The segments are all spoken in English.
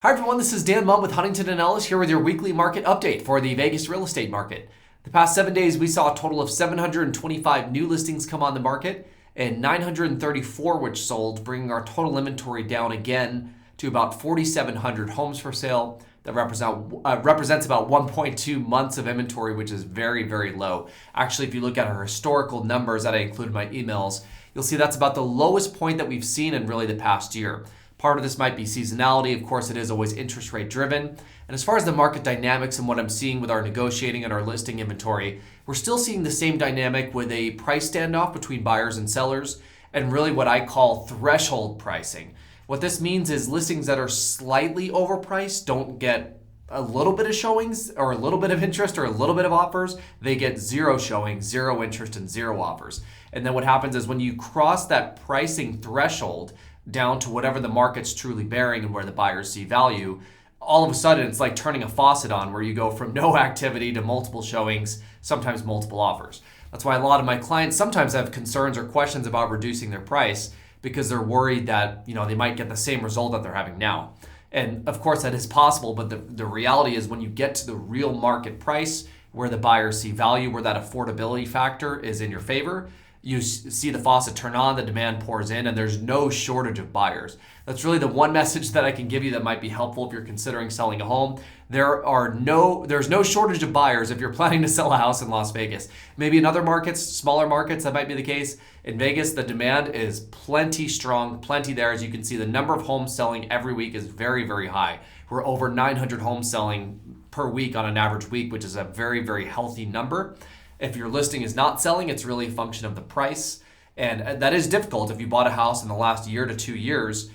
Hi everyone, this is Dan Mumm with Huntington & Ellis here with your weekly market update for the Vegas real estate market. The past 7 days, we saw a total of 725 new listings come on the market and 934 which sold, bringing our total inventory down again to about 4,700 homes for sale. That represents about 1.2 months of inventory, which is very, very low. Actually, if you look at our historical numbers that I include in my emails, you'll see that's about the lowest point that we've seen in really the past year. Part of this might be seasonality. Of course, it is always interest rate driven. And as far as the market dynamics and what I'm seeing with our negotiating and our listing inventory, we're still seeing the same dynamic with a price standoff between buyers and sellers and really what I call threshold pricing. What this means is listings that are slightly overpriced don't get a little bit of showings or a little bit of interest or a little bit of offers. They get zero showings, zero interest, and zero offers. And then what happens is when you cross that pricing threshold down to whatever the market's truly bearing and where the buyers see value, all of a sudden it's like turning a faucet on where you go from no activity to multiple showings, sometimes multiple offers. That's why a lot of my clients sometimes have concerns or questions about reducing their price because they're worried that they might get the same result that they're having now. And of course that is possible, but the reality is when you get to the real market price where the buyers see value, where that affordability factor is in your favor, you see the faucet turn on, the demand pours in, and there's no shortage of buyers. That's really the one message that I can give you that might be helpful if you're considering selling a home. There's no shortage of buyers if you're planning to sell a house in Las Vegas. Maybe in other markets, smaller markets, that might be the case. In Vegas, the demand is plenty strong, plenty there. As you can see, the number of homes selling every week is very, very high. We're over 900 homes selling per week on an average week, which is a very, very healthy number. If your listing is not selling, it's really a function of the price. And that is difficult. If you bought a house in the last year to 2 years,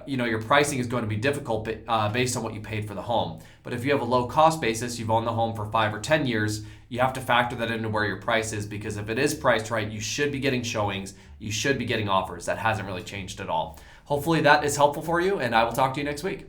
your pricing is going to be difficult based on what you paid for the home. But if you have a low cost basis, you've owned the home for 5 or 10 years, you have to factor that into where your price is, because if it is priced right, you should be getting showings, you should be getting offers. That hasn't really changed at all. Hopefully that is helpful for you, and I will talk to you next week.